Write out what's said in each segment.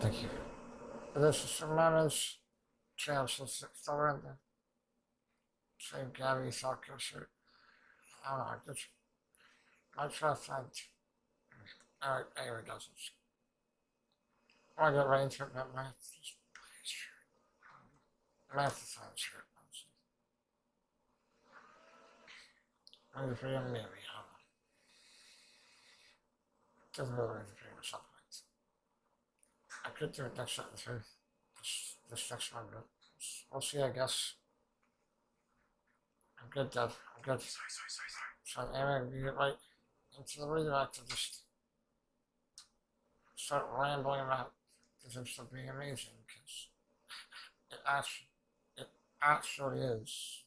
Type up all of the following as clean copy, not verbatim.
Thank you. This is Supermonaman's chance to still in the same Gabby soccer shirt. I don't know, just I try to find Alright, anyway does it. I get right into it, but math just shirt. Math is fine shirt, maybe for you maybe, I don't know. Doesn't really raise a dream or something like that. I could do it next sentence too. This next one, but we'll see I guess. I'm good, Dad. I'm good. So anyway, we get right into the redirect to just start rambling about this ends up being amazing because it actually it actually is.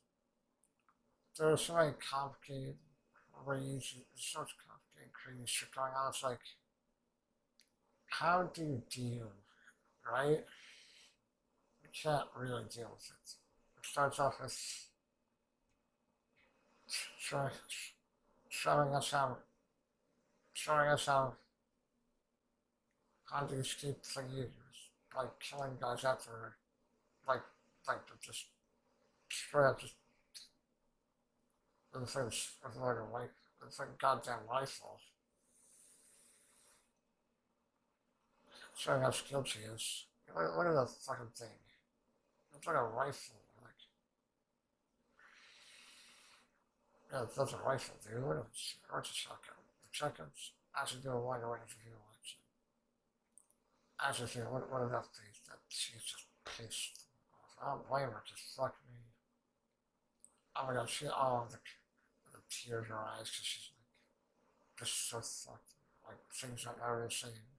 There are so many complicated ways, such complicated crazy shit going on. It's like, how do you deal, right? You can't really deal with it. It starts off with showing, showing us how, showing us how to escape thingy by killing guys after, like, like just straight up just with the things with like a life, it's like a goddamn rifle. Showing how skilled she is. Look at that fucking thing. It's like a rifle. Like, yeah, that's a rifle, dude. Look at this. Or it's a shotgun. The shotguns actually do a wider range of view. Actually, feel what about things that she's just pissed off. I don't blame her. Just fuck me. Oh my god, the tears in her eyes because she's like, this is so fucked. Like, things I've never seen.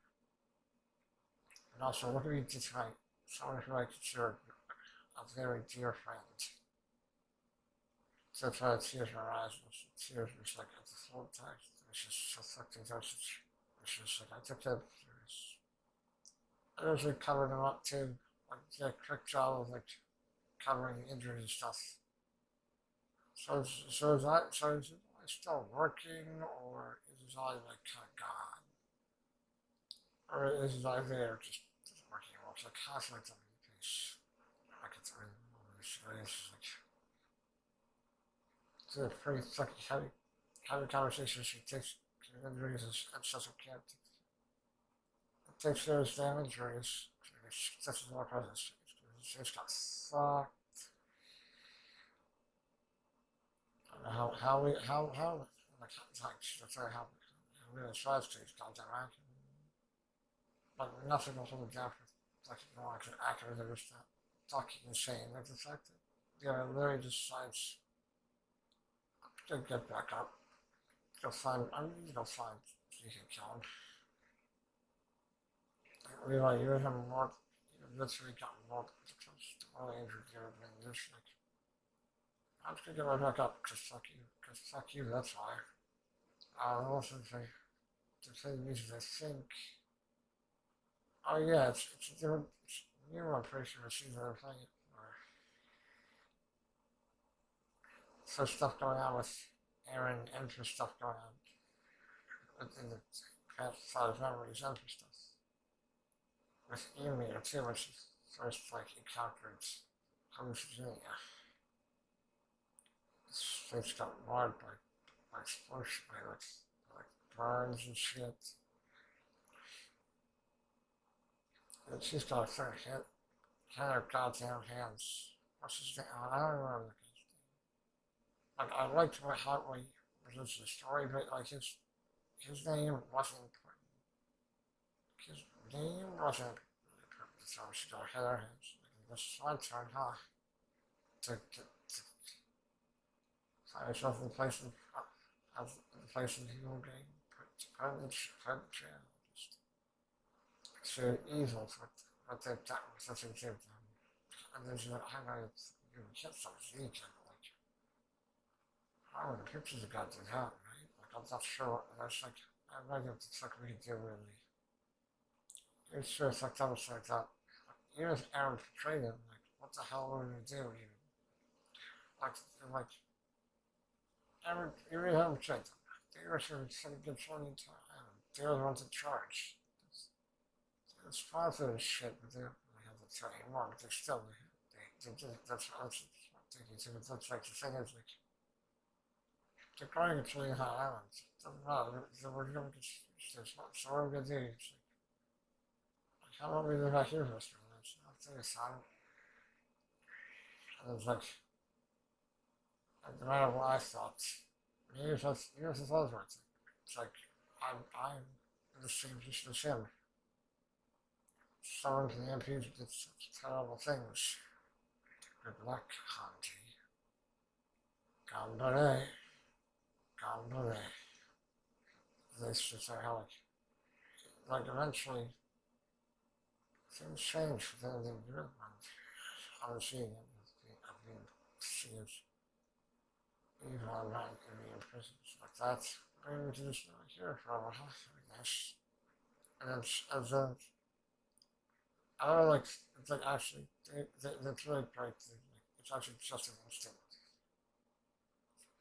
And also, look at me tonight. Someone who I consider a very dear friend. So that's why the tears in her eyes, and the tears were just like at the full text. It's just so fucking dosage. It's just like, I took that serious. I usually covered them up too. Like, did a quick job of like covering injuries and stuff. So is it still working, or is his eye like kind of gone? Or is his eye there just working? Well, it's like half like the piece. I could tell you, it's like, it's a pretty fucking heavy conversation. She takes injuries and such a can't. It takes serious damage, or is such as more presence. She's got fucked. How like that's how really strives to goddamn accurate. But nothing will hold it down for like more accurate than just that fucking insane. Like the fact that Larry decides to get back up, go find you can kill him. Like, you him more literally got more because the more injured you have been this like I'm just gonna get right back up because fuck you, that's why. Also to say these I think oh yeah, it's a different I'm pretty sure it's either thing or so stuff going on with Aaron and for stuff going on within the past 5 memories and for stuff. With Ymir too, when she first like encountered hallucinia. His face got marred by explosion, like burns and shit. And she's got a fair hit. Had her goddamn hands. What's his name? I don't remember the guy's name. Like, I liked how he was the story, but like his name wasn't important. His name wasn't really important. So she got hit her hands. Like, this is my turn, huh? To find yourself in the place of the evil game. Put in jail. Just so evil for what they've done, such a they've done. And then she's like, hang on, you get some Zeke and like, how many pictures of God did have, right? Like, I'm not sure, that's like, I don't know what the fuck we can do really. It's sure fucked up like that. Even if Aaron portrayed him, like, what the hell were we gonna do even? Like, Aaron, you really haven't checked them. They were sort of good funny time. They're the ones in charge. it's positive shit, but they don't really have the try anymore, but they're still, that's what I'm thinking too. That's like the thing is, like, they're going to really high islands. Doesn't matter, we're going to get, so what are we going to do? It's like, how about we live out here for us? I'll tell you, son. And it's like, no matter what I thought, here's the thought right thing. It's like, I'm in the same position as him. Someone from the MPs did such terrible things. Good luck, Hanji. Gambare. Gambare. They should say how, like eventually, things change for the good. I was seeing it. I've been seeing it even online in prisons like that. Maybe we can just here for a while, I guess. And it's I don't know, like, it's like actually, that's really great. It's actually just an instinct.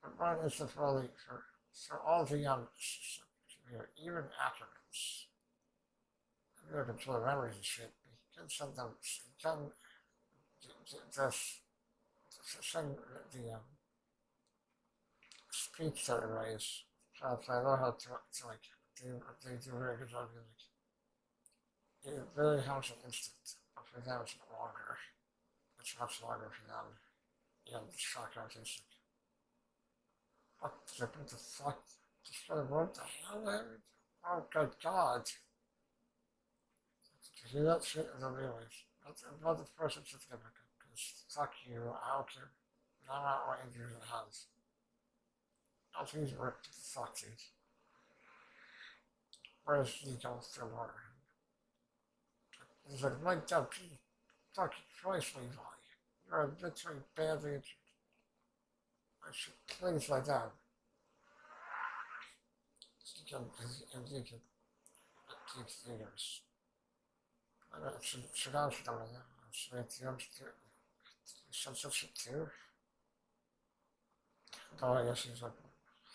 But mine is just really for all the young, even acronyms. You can control memories and shit, but you can sometimes, you can just sing the speech that it raise. So I know how to like, they do a very good job of it really helps an instant, but for them it's longer. It's much longer for them. You know, the shock artistic. What the fuck? What the hell, man? Oh, good God. To hear that shit in the realize. That's about the person certificate. Because fuck you, I don't care. No matter what injuries it has. I'll please work the fuck, dude. Whereas he goes through water. He's like, Mike Dumpy, fucking Christ, Levi. You're literally badly injured. I should please lie down. And you can keep theaters. Should I should have done that? Should I do some shit too? No, I guess he's like,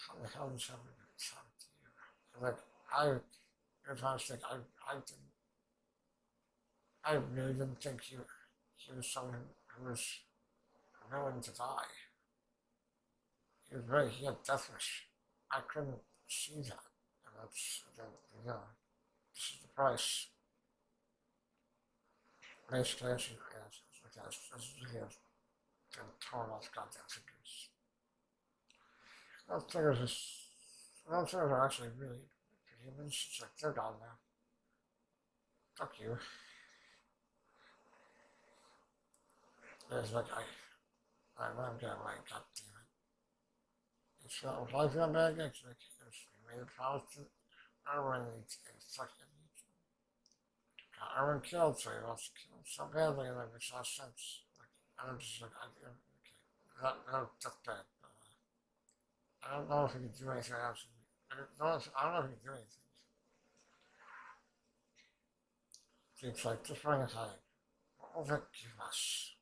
how the hell is somebody going to talk to you? Like, if I was thinking, I really didn't think he was someone who was willing to die. He had death wish. I couldn't see that. And that's, you know, this is the price. Basically, as you look at this video, been torn off goddamn fingers. Those fingers are actually really for humans. It's like, they're gone now. Fuck you. It's like, I'm gonna like, god damn it. It's not life in a bag, actually. We made a promise to Erwin, and it's like, got Erwin killed, so he wants to kill him so badly, and it makes no sense. Like, I'm just like, okay, that's bad. I don't know if he can do anything else. I don't know if he can do anything. It's like, just bring it home. What will that give us?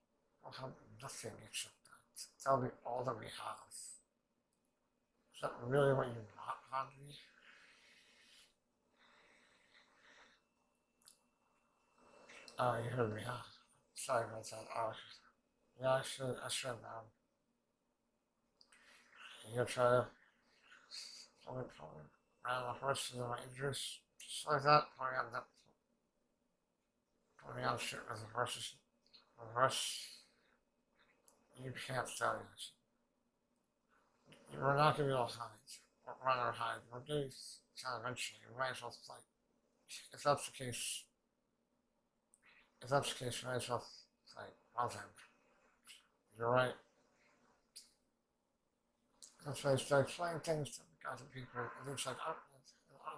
We'll have nothing except that. That'll be all that we have. Is that really what you want, Henry? Oh, you heard me, huh? Sorry about that. Oh, yeah, I should have known. You're try to pull it around the horses of my injuries. Just like that, pulling on shit with the horses. The horse, you can't tell this. We're not going to be able to hide. Run or hide. We're going to kind of eventually. We might as well fight. If that's the case, we might as well fight. Well then, you're right. That's why I started explaining things to the other people. It looks like,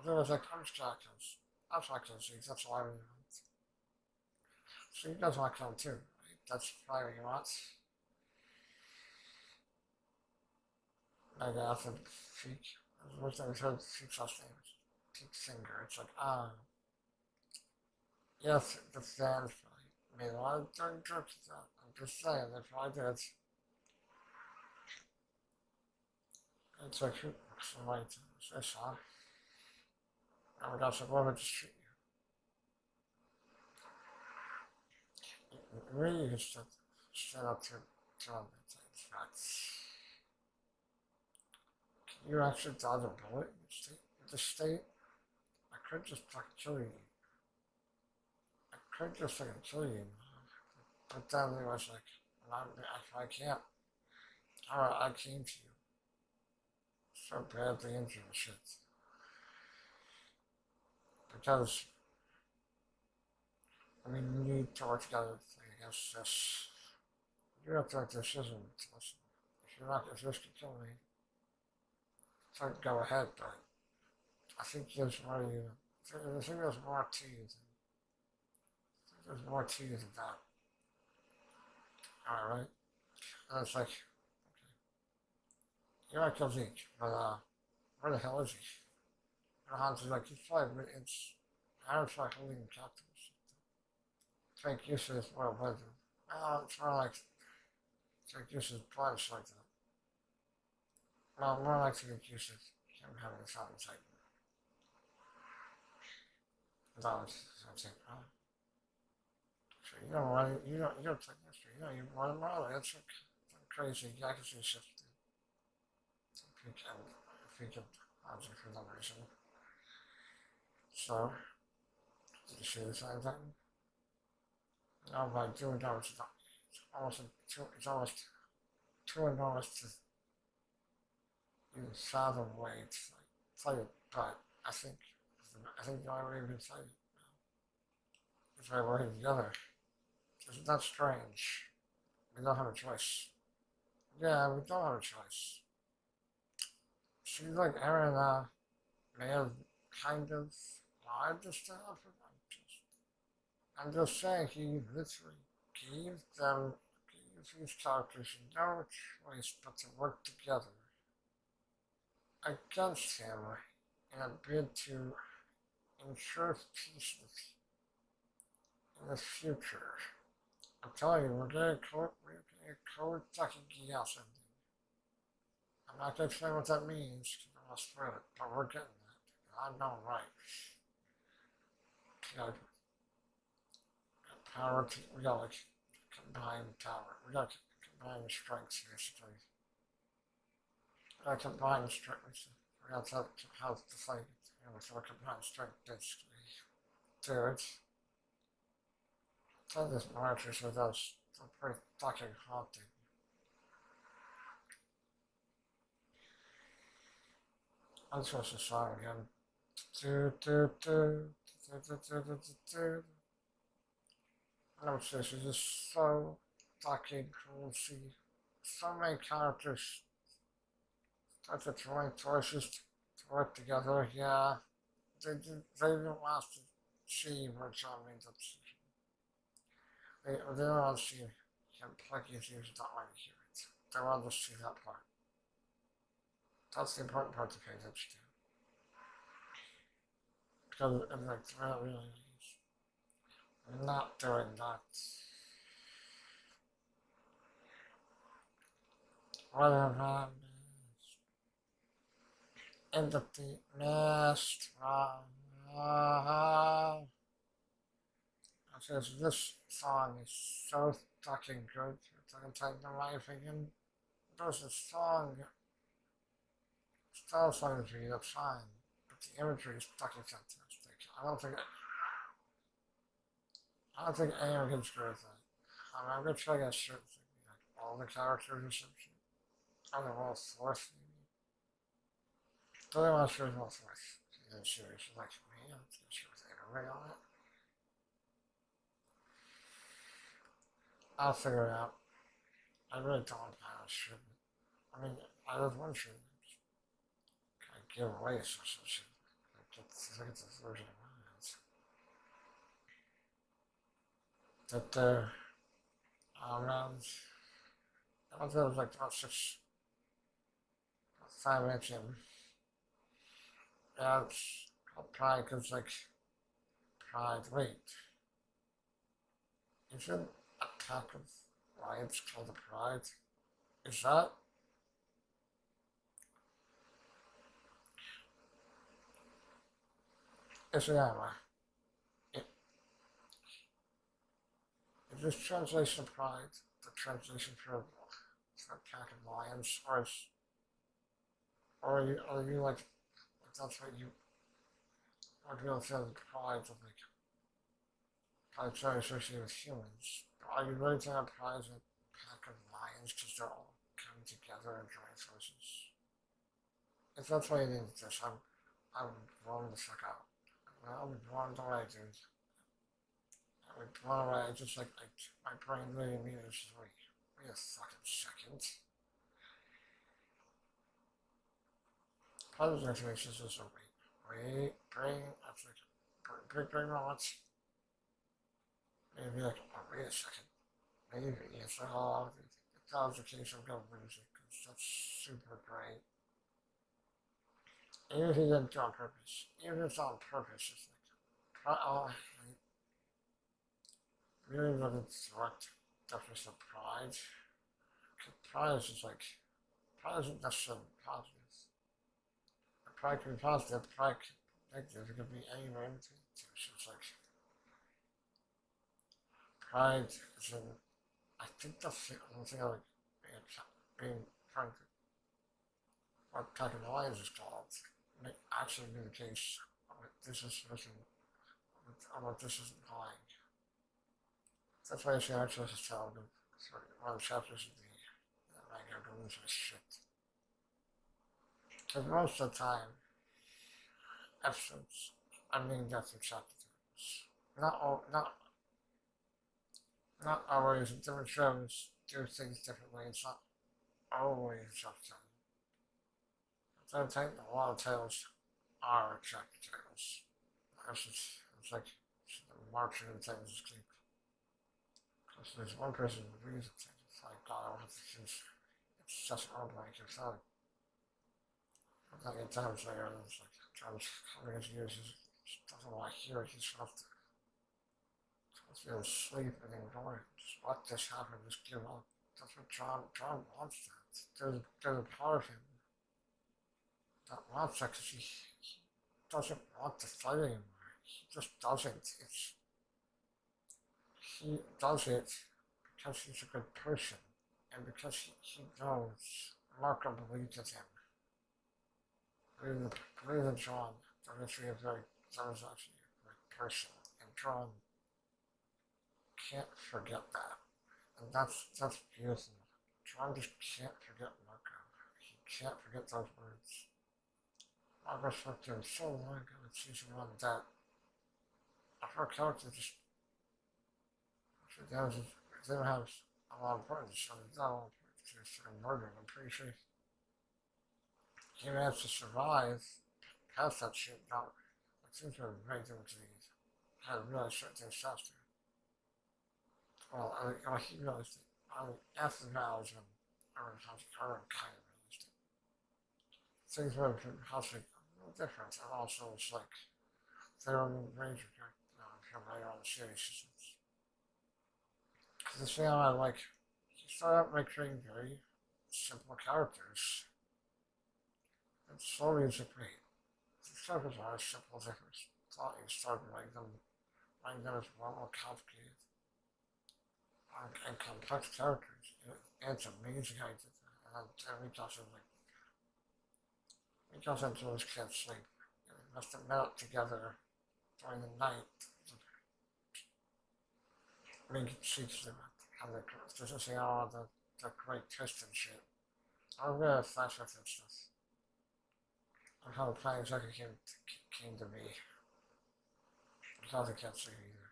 there was like abstractions. That's why we want. So he does want to come too, right? That's why he wants. Like after Peak, I was heard Peak's last name is Peak Finger. It's like, yes, the fans probably made a lot of dirty jokes with that. I'm just saying, they probably did. It's like, somebody to say, son, and we got some woman to shoot you. really you can stand up to other things, but can you actually dodge a bullet in this state? I could just fucking kill you. I could just fucking kill you. But then it was like, I can't. Alright, I came to you. So badly injured and shit. Because, I mean, you need to work together against this. You have to make a decision to listen. If you're not, if this could kill me, so go ahead, but I think there's more you. I think there's more to you there's more to you than that. Alright? And it's like, you're like a Zeke, but where the hell is he? And Hans is like, he's fine, but I don't try holding him captive. To make use of his royal wisdom. Well, it's more like, to make use of his plans like that. Well, more like to make use of him having a fountain type. That was something, oh. So you don't want you don't take history, you want to model, that's like crazy, I can see shit. If we can object for some reason. So, did you see the same thing? No, by doing that, it's almost too enormous to even fathom way to fight it, but I think the only way we can fight it is by working together. Isn't that strange? We don't have a choice. Yeah, we don't have a choice. Seems like Aaron may have kind of lied this time. I'm just saying he literally gave these characters no choice but to work together against him in a bid to ensure peace in the future. I'm telling you, we're getting a code fucking chaos ending. I'm not going to explain what that means, because I'm not spoil it, but we're getting that. I know, right? We got power, we got like combined power. We got combined strengths, basically. We got combined strengths. We got to how to fight it. And with our combined strength, basically. Do it. Tell this marchers with us. They're pretty fucking haunting. I'm supposed to song again. Do, do, do, do, do, do, do, do. No, this is just so fucking cool to see so many characters start to join forces to work together. Yeah, they didn't want to see what's on me. They don't want to see him plugging things, don't want to hear it. They want to see that part. That's the important part to pay attention to. Because it like really is not doing that. Whatever empathy missed. Says this song is so fucking good. It's in my opinion. There's a song, style song for you, that's fine. But the imagery is fucking fantastic. I don't think anyone can screw with that. I'm gonna try to get a certain thing, like all the characters or some shit. I don't know, all fourth maybe. Don't know what sure all fourth. In the series, like me, I'm not sure with everybody on it. I'll figure it out. I really don't want to shit. I mean, I was one shit. Kind of give away some shit. Look at the version of my hands. That around, I was like about 5 minutes in. Yeah, it's called Pride because, like, Pride, wait. Is it Attack of Lions called the Pride? Is that? Is it anyway? Is Is this translation pride the translation for pack of lions, or are you like that's what you would really feel the pride of like pride very associated with humans? Are you really to have pride in a pack of lions because they're all coming together and joining forces? If that's what you need this, I'm blown the fuck out. I'm blown away, dude. I'm blown away. I just like my brain really immediately just like, wait a fucking second. Part of the information is just brain, that's like, brain knowledge. Maybe like, oh, wait a second. Maybe it's all the qualification of government music, because that's super great. Even if you didn't do it on purpose, even if it's on purpose, it's like, I really wouldn't direct definition of pride. Pride is just like, pride isn't necessarily positive. Pride can be positive, pride can be negative, it could be anywhere in between. So it's like, pride is in, I think the one thing I like being frank, what Pack of Lions is called, may actually be the case what this is written, what this is implying. That's why I say actually is telling them, one of the chapters of the manga goes with shit. Because most of the time, episodes are named after chapter titles. Not always. Different shows do things differently. It's not always chapter title. At the time, a lot of titles are chapter titles. It's like marching and things is clean. Because there's one person who reads it, it's like, God, I want to choose. It's just all like your son. But then at times later, it's like, Travis coming into years, he doesn't want to hear it, he's supposed to feel asleep and ignore it. Just let this happen, just give up. That's what John wants that. There's a part of him that wants that because he doesn't want to fight anymore. He just doesn't. He does it because he's a good person and because he knows Marco believes in him. Believe in John, that was actually a good person. And John can't forget that. And that's beautiful. John just can't forget Marco. He can't forget those words. Marco spoke to him so long ago in season 1 that her character just they don't have a lot of importance. So it's not a lot of importance. They're sort of murdered. I'm pretty sure he managed to survive past that shit. Now, it seems to have very different disease. Had really certain things faster. Well, he realized it. After the vows and Aaron kind of realized it. Things were possibly a little different, and also it's like their own range of from later on the series seasons. Because the thing I like, he started out by creating very simple characters. And slowly it's great. The characters are as simple as ever. Thought you started writing them as well more complicated and complex characters. And it's amazing how he did that. And Mikasa and Jules can't sleep. They must have met up together during the night. Making cheats them and just to see all the great twist and shit. I'm gonna flashback and stuff. And how the plan exactly came to be. Mikasa can't sleep either.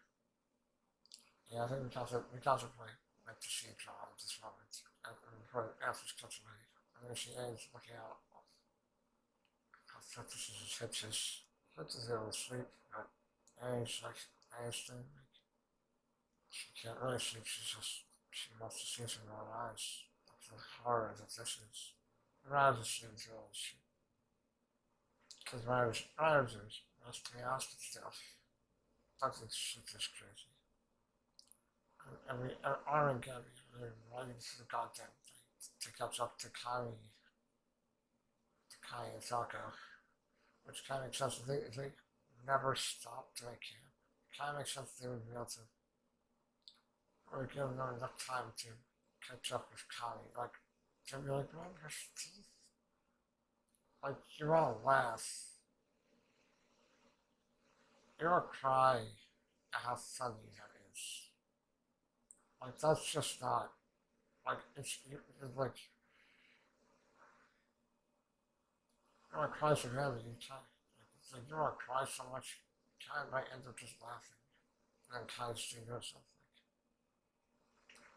Yeah, I think Mikasa probably meant to see John at this moment. And before after she cuts away. And then she ends looking out how Francis hits his little sleep, but she's like, she can't really sleep, she wants to see it in her own eyes. That's the horror that this is. Her eyes are seeing through all this shit. Because Myers is resting out and stuff. That's shit is crazy. And Aaron Gabby is really writing through the goddamn thing to catch up to Kai and Falco. Which kind of makes sense if they never stopped doing camp. It kind of makes sense they would be able to really give them enough time to catch up with Connie. Like, to be like, man, her teeth. Like, you all laugh. You all cry at how funny that is. Like, that's just not, like, it's like, you want to cry so badly, you try. Like, it's like, you want to cry so much, you kind of might end up just laughing. And then kind of see yourself, like,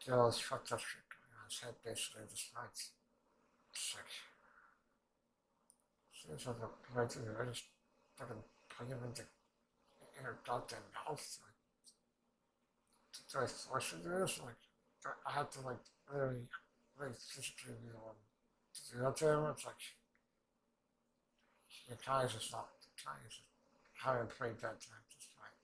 get all this fucked up shit going on his head, basically, just nights. It's like, seems like a right thing, I just fucking put him in her goddamn mouth. Like, did I force her to do this? Like, I had to, like, really, really physically be the one to do that to him. It's like, your guy's just not, the guy is just having a pretty bad time just fine.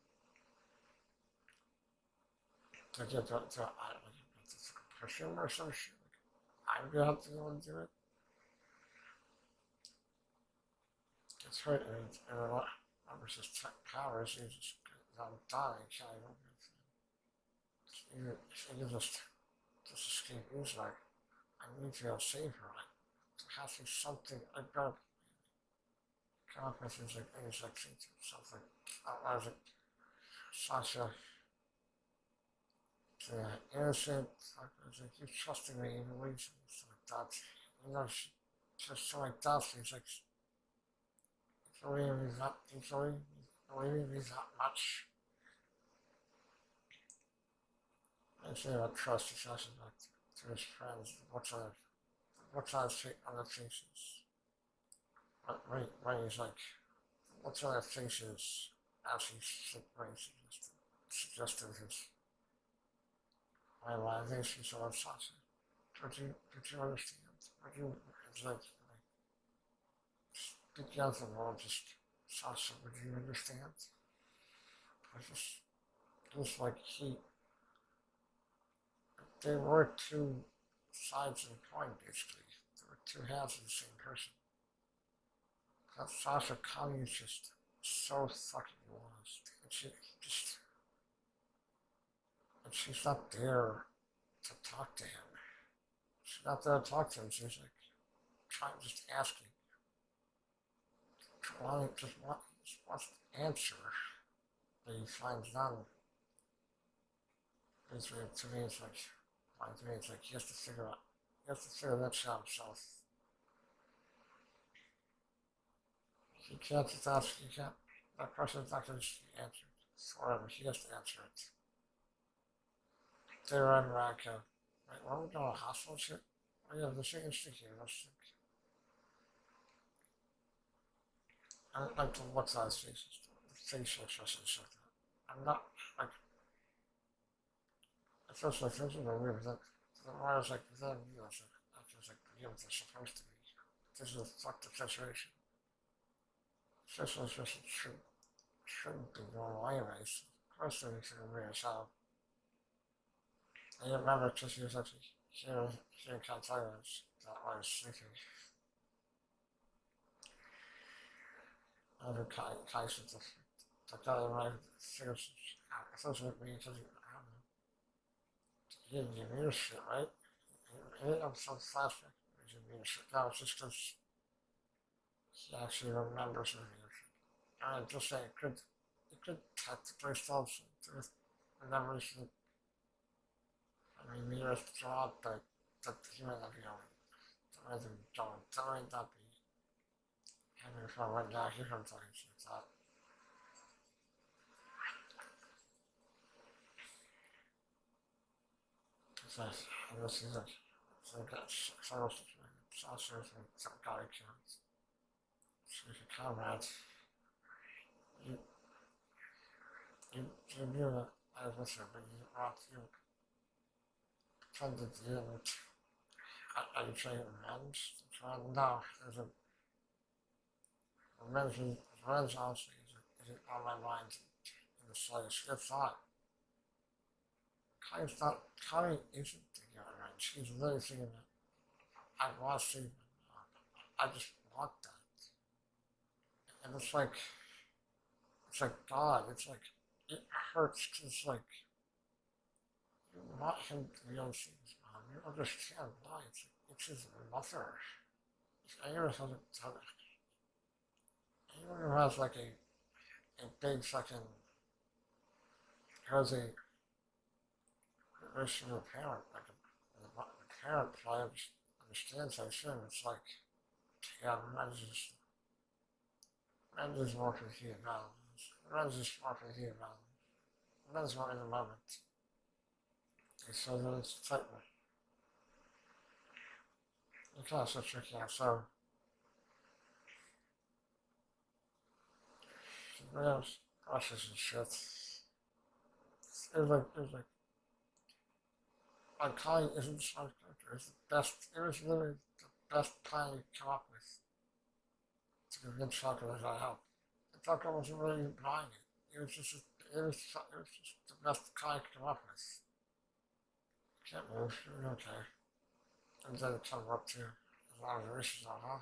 To get to I don't know, to push him or some shit. Like, I'm gonna have to go and do it. It's hurt, and a lot. I was just powers, he just, I'm dying, can't even she just escape. He's like, I need to go save her. Like, there has to be something, I gotta come up with things like thinking something. I was like, Sasha, the innocent, like, I was like, you trusting me in ways and stuff like that. You know, she just so like that, he's like, he's believing me that, he's believing me that much. I say about trust, it's actually back to his friends. What's on their faces? When he's like, what's on their faces as when he suggested his realizations of Sasha? Did you understand? It's like, speaking out the world, just, Sasha, would you understand? Just like they were two sides of the coin, basically. There were two halves of the same person. That Sasha Connie is just so fucking lost. And she's not there to talk to him. She's not there to talk to him. She's like, just asking. Just wants to answer. But he finds none. Basically, to me, it's like he has to figure that shit out himself. He can't just ask, that question's not going to be answered forever. He has to answer it. They were in Raka. Wait, what are we going to hospital shit? Oh yeah, this thing is sticky. I don't like to look at his faces. The facial expressions like that. I'm not, like, it feels like things are weird. Like, the more I was like, then you know, I was like, yeah, what they're supposed to be. This is a fucked up situation. Social situation shouldn't be normal anyways. Of course, they're weird as hell. I remember because he was actually here can't tell you that I was sleeping. I was Kai said the guy in my figures associate me because I don't know. He didn't give me a shit, right? He didn't have some flashback. He didn't give me a shit. That was just because he actually remembers me. And I just say it could technically solve some memories that, I mean, mirrors draw, but that he might not be going. That might not be having fun right now. Here comes talking shit. That. It's like, and this is like, it's like that subtle situation. Saucers and some guy counts. So if your comrades, you, you knew that I was with her, but you pretended you didn't. Are you trying to revenge? No, there's a revenge honestly isn't on my mind in the slightest. It's not. Connie isn't thinking of revenge. She's literally thinking that I want to see them. I just want that. And it's like God, it's like, it hurts because like, you want him to be on things, man. You understand why. It's his mother. If anyone has anyone who has like a big fucking, has a relationship with a parent, like a parent probably understands, I assume. It's like, yeah, men's is more for here now. Men's is more for here now. Men's more in the moment. So then it's like, you kind of so tricky out. So, there's brushes and shit. It was like Kai isn't smart character. It's the best, it was literally the best plan you come up with to convince Soccer that I help. The Tucker wasn't really buying it. It was just the best Kai could come up with. Can't move, you're okay. And then it comes up to a lot of issues on her.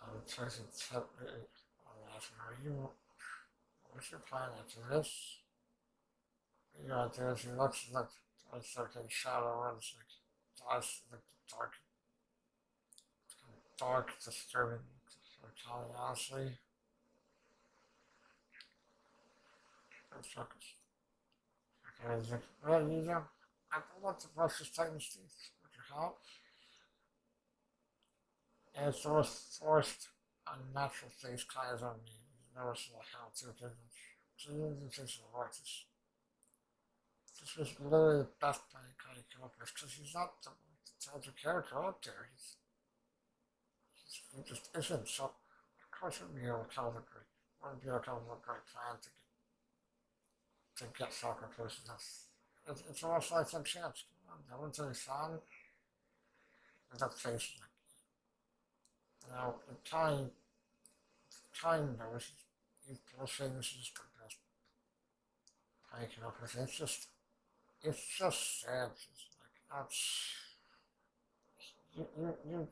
I'm taking tip I'm asking her, what's your plan after this? You know, there's he looks like it's like a shadow and it's like dark, disturbing, sort of honestly. It's focus. Okay, he's like, well, you know, I don't want to brush his Titan's teeth. Would you help? And it's the most forced, unnatural face Kai has on me. He's never seen a how to do this. So you need to take some voices. This was literally the best plan Kai came up with because he's not the type of character out there. He just isn't. So, of course, it would be able to come with a great, wouldn't be able to come with a great plan to get soccer places. It's almost like some chance. Come on, that one's really fun. And that face, like, you know, the time knows he's bullshitting. This is the best plan he came up with. It's just sad. It's like, that's, you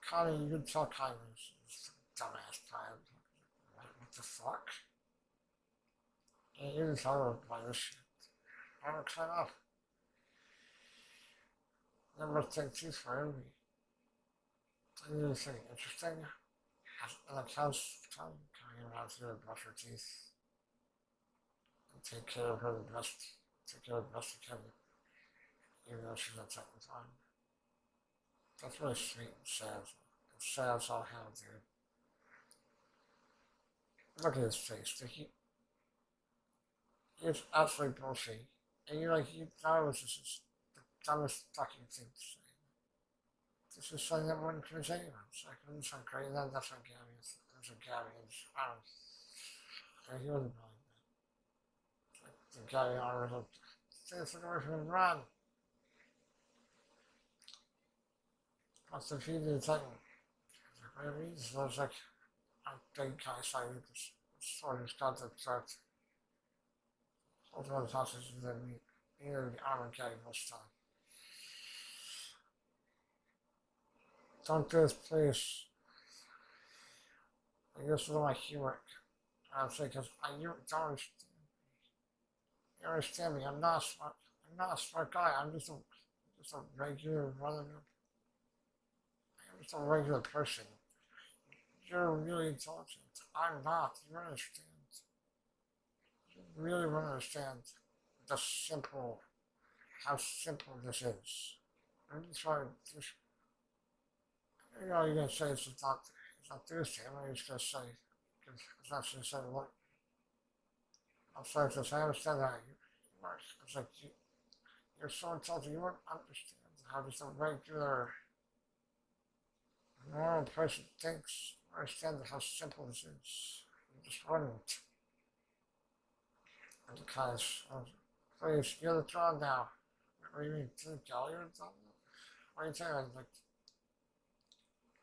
Connie, you could tell Connie was a dumbass time. What the fuck? And you can tell her by this shit. I don't cut off. Never think too for every. Anything interesting? And the couch coming around to brush her teeth and take care of her the best, take care of the best you can, even though she's at second time. That's really sweet and sad. It's sad as all hell, dude. Look at his face. He's absolutely bullshit. And you're like, you thought it was just the dumbest fucking thing to say. This is something that wouldn't confuse anyone. It's like, I'm just great, and then that's what Gabby is. That's what Gabby is. I don't know. He wasn't blind, man. It's like, the Gabby honor was like, stay the fuck away from him, run. Plus, if he did something, like, whatever he is, I was like, I'm big guy, so I just sort of got to start. Hold on the hostage, and then me and the armor Gabby most time. Don't do this, please. I guess it's my humor. I'm saying, because you don't understand. You understand me. I'm not smart. I'm not a smart guy. I'm just a regular runner. I'm just a regular person. You're really intelligent. I'm not. You understand. You really want to understand how simple this is. I'm just trying to. You know, you're going to say it's not this time, I'm just going to say, because it's not going to say, look, I'm sorry to say, I understand that. It's like, you're so intelligent, you wouldn't understand how just a regular, normal person thinks, understand how simple this is. You just wouldn't. And because, please, you're the drawn now. What do you mean, to the gallery or something? What are you saying? Like,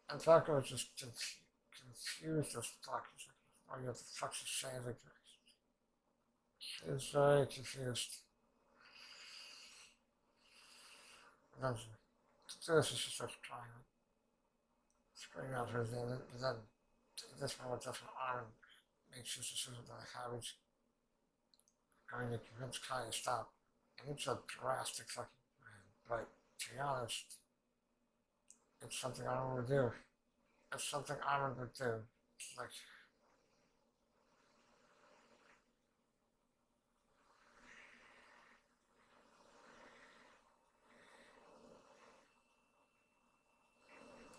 and Taco was just confused as fuck. He's like, oh, you have the fuck's the same like this. He was very confused. And then this is just starts crying, screaming out her name. But then, at this moment, that's when Aaron makes his decision on the cabbage. going to convince Kai to stop. And it's a drastic fucking plan. But to be honest, it's something I would do. It's something I would do. It's like,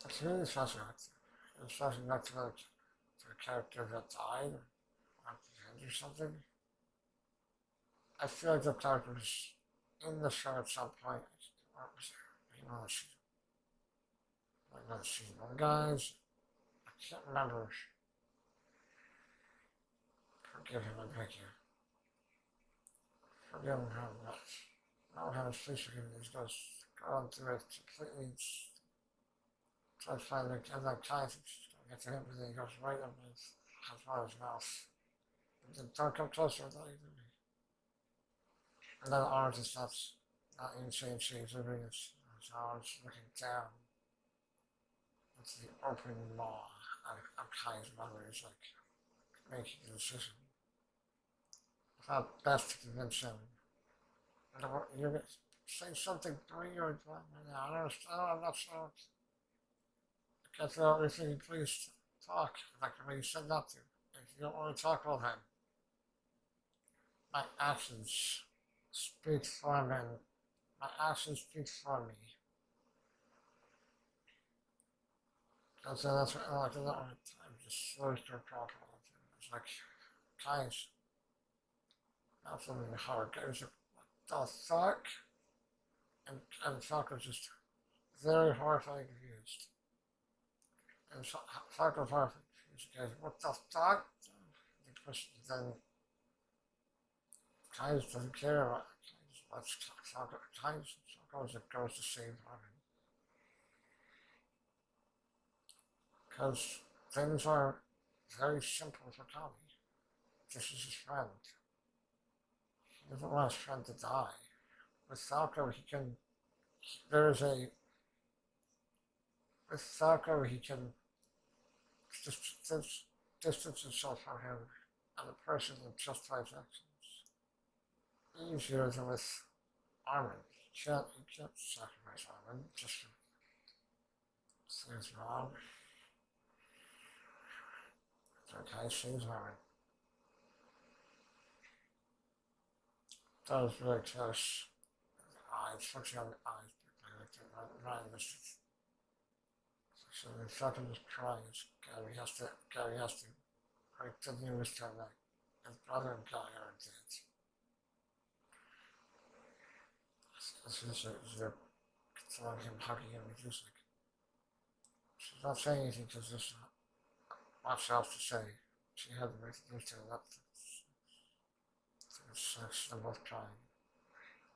it's really fascinating. It's fascinating not to the character that died or at the end or something. I feel like the character was in the show at some point. What was it? You know, season one, guys. I can't remember. Forgive him, I beg you. Forgive him how much. I don't have a face for him. He's going through it completely. Try to find the and that time she's gonna get to him, and then he goes right up his father's mouth. And then don't come closer, don't you do me. And then Orange just stops, not even saying she's living his arms looking down into the open maw of Kai's mother. He's like making a decision. Without best to convince him. You're gonna say something to me or what? I don't understand. I'm not sure. I can't feel everything. Please talk. Like the way you said not to. If you don't want to talk, well then. My actions speak for me. My actions speak for me. That's what I like. That one time just slows their talk all the time. It's like, guys, not something hard. Guys, what the fuck? And Falco was just very horrifying confused. And Falco was horrifying confused. Guys, what the fuck? The question then, Kai's doesn't care about Kai's. What's Falco? Kai's goes to save Harvey. Because things are very simple for Tommy. This is his friend. He doesn't want his friend to die. With Falco, he can. There's a. With Falco, he can distance himself from him and the person that justifies actions easier than with Armin. He can't sacrifice Armin just for things wrong. So Kai saves Armin. That was really close. Eyes, focusing on the eyes, right in this. So the fucking is crying. Gary has to break the news to him that his brother and Guy are dead. They're consoling him, hugging him, and just like, she's not saying anything because there's not much else to say. She had to break the news to him, they're both crying.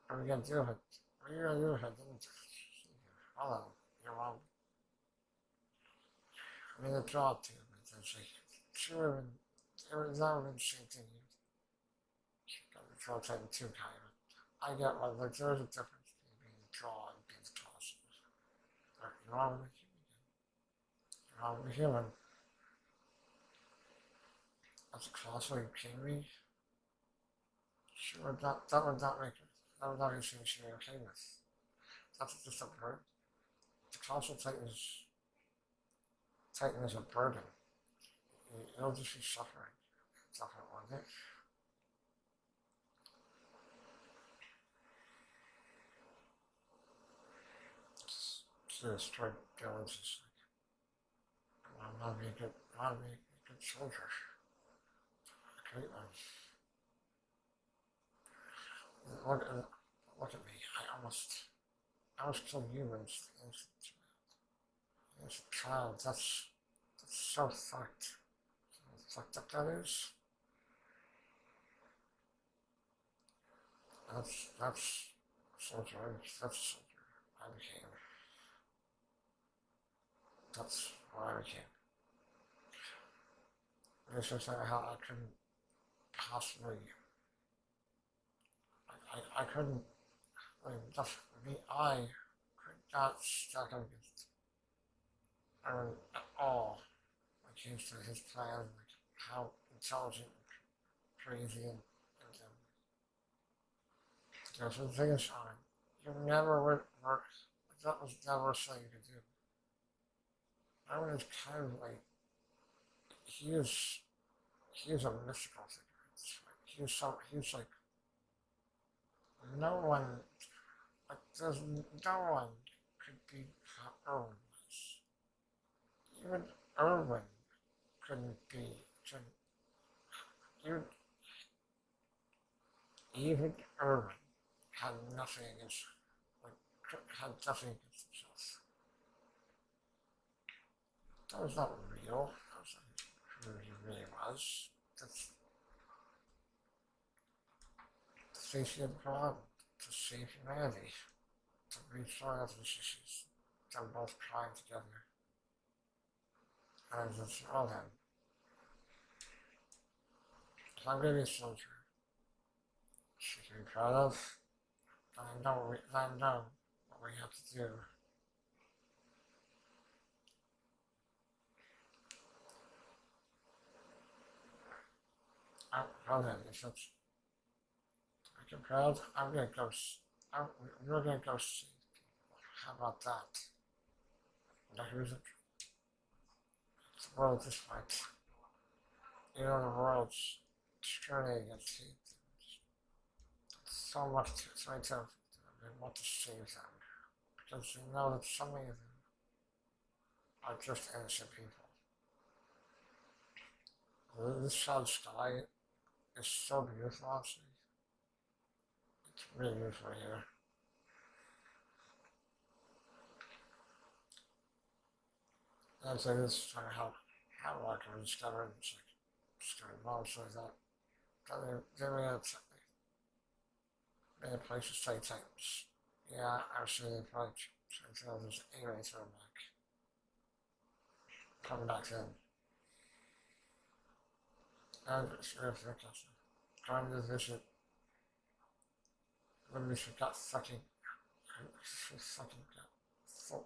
What are we gonna do with it? What are you gonna do with it? Hold on, your mom. I mean, it's odd too, but it's like, sure, it was not even the same thing. You got the draw type too, kind of. I get one, like, there's a difference between being a draw and being a toss. You're wrong with a human. You're wrong with a human. That's a class where you kill me. Sure, that would not make it. That would not be something you're okay with. That's just a bird. The colossal Titan is a burden. It'll just be suffering. Suffering one day. To destroy villains is like, I'm not being a good soldier. A great one. Look at me. I almost killed humans. As a child, that's so fucked. So fucked up that is. That's soldier. That's a soldier. I became. That's what I became. It's just like how I couldn't possibly. I couldn't. I could not stack up against Aaron at all when it came to his plan, like how intelligent, crazy, and There's the thing is, you never work. That was never something you could do. I was kind of like, he is, he is a mystical figure. It's like, he was like, no one, like, there's no one could be how Irwin was. Even Irwin couldn't be, couldn't, even, even Irwin had nothing against, like, had nothing against himself. That was not real. That was not who he really was. That's the safety of the problem, to save humanity, to restore those issues. Them both crying together. And it's all him. If I'm gonna be a soldier, she can be proud of, I know what we have to do. I'm proud of him. If it's, I'm proud, I'm gonna go, I'm, we're gonna go see people. How about that? Now here's it. The world is fight. You know, the world's turning against hate. So much to it's right there. They want to save them. Because they know that so many of them are just innocent people. This sad sky is so beautiful, actually. It's really beautiful here. And it's like this trying to help I can discover it. It's like discovered monsters like that. They made a place to stay times. Yeah, actually they probably tried to tell this anyway throw back. Come back in. And it's really fantastic. Trying to visit when we got fucking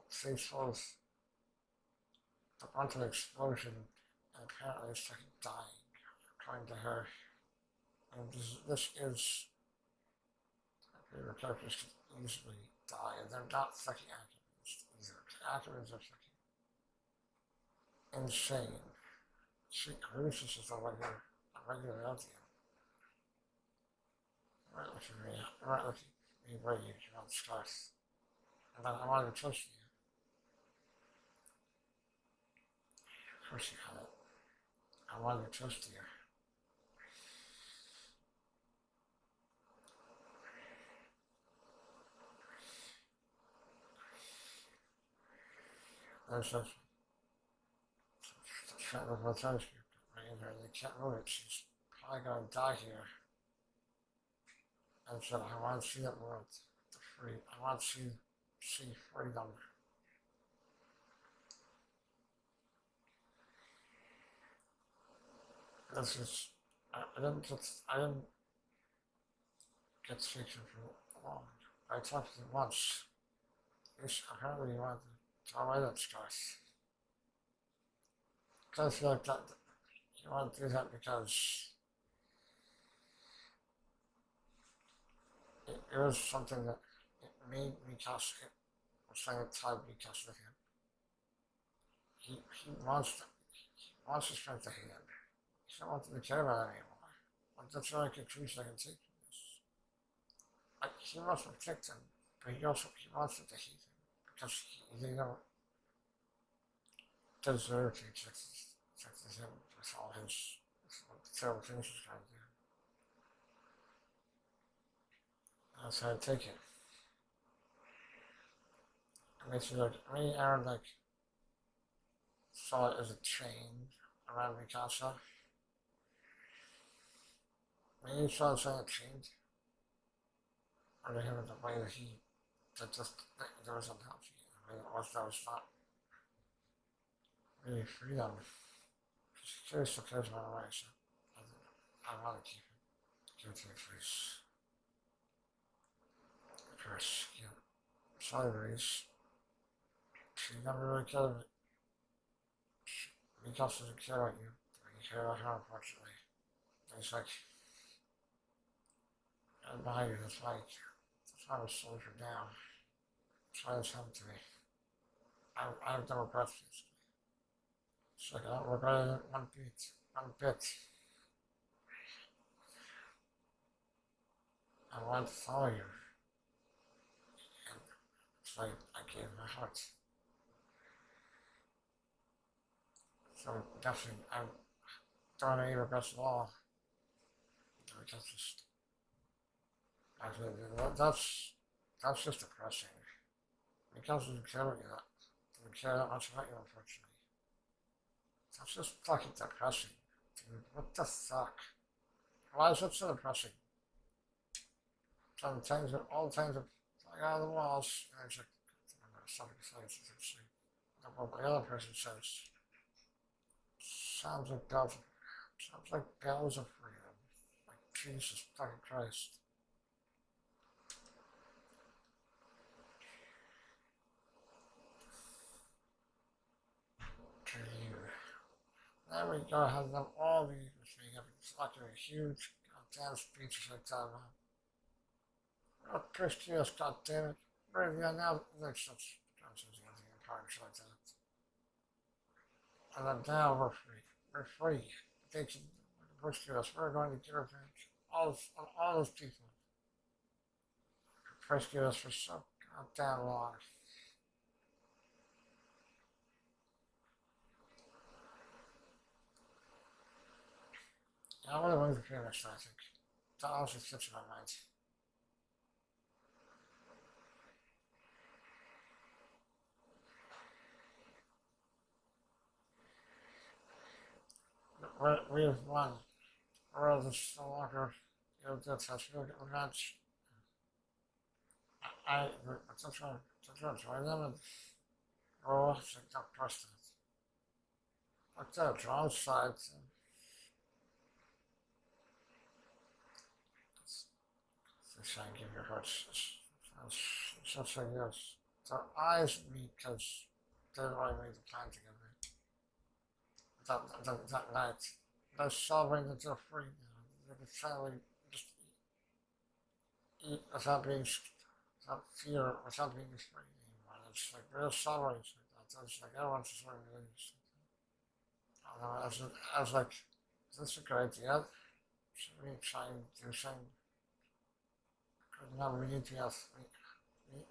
face full of a bunch of explosion and apparently it's fucking dying according to her. And this is your characters can easily die and they're not fucking activists either. Activists are fucking insane. Crucis is a regular LTM. Right looking me, right looking me where you want to start. And then I want to touch you. Of course you have it. I want to toast you. There's a shot of a toast you right in there. They can't move it. She's probably going to die here. And said, I want to see that world. The free. I want to see freedom. This is, I didn't get fiction for long. I talked to him once. Apparently he wanted to throw away that stress. I feel like that, you want to do that because it was something that it made me cast it. I'm saying it tied me cast with him. He wants to spend the hand. He doesn't want to care about it anymore. Like that's all I can choose I can take from this. Like he wants to protect him, but he wants them to hate him because they don't deserve to protect him with all his terrible things he's trying to do. That's how I take it. It makes me like, Aaron like saw it as a chain around Mikasa. Maybe you saw it as a chain. Or to him in the way that there was unhealthy. The way it was, that was not really freedom. He still cares about the way, so I want to keep it. Give it to your face. Of course, salaries. She never really cared about it. Mikasa doesn't care about you. You care about her, unfortunately. It's like, and behind you, it's like, try to slow her down. Try to come to me. I have no breath physically. It's like I don't regret it one bit. One bit. I want to follow you. And it's like I gave my heart. So definitely, I don't have any regrets at all. Because that's just depressing. Because it doesn't care about you. It doesn't care that much about you, unfortunately. That's just fucking depressing. Dude, what the fuck? Why is that so depressing? All the times that flying out of the walls, and it's like, something says, what the other person says. Sounds like bells of freedom. Like Jesus fucking Christ. There we go, have them all these with me, having fucking a huge goddamn speech like that. Oh, Christians, goddammit. Where have you now? There's such nonsense in parties like that. And then now we're free. We're free. They can rescue us. We're going to get revenge. All those people who rescued us for so goddamn long. Yeah, one of the ones pretty much, I think. That also sits in my mind. We have won. The world is no longer, that's us. We're revenge. That's right. Join them and roll off and get trusted. Like that, draw sides. They try and give your hearts such a yes. Their eyes meet because they already made the plan together. That night. They're celebrating that they're free now. They can finally just eat without fear, without being afraid anymore. It's like real celebration like that. It's like everyone's just wearing these. I don't know, I was like, is this a good idea? Should we try and do something? No, we need to have,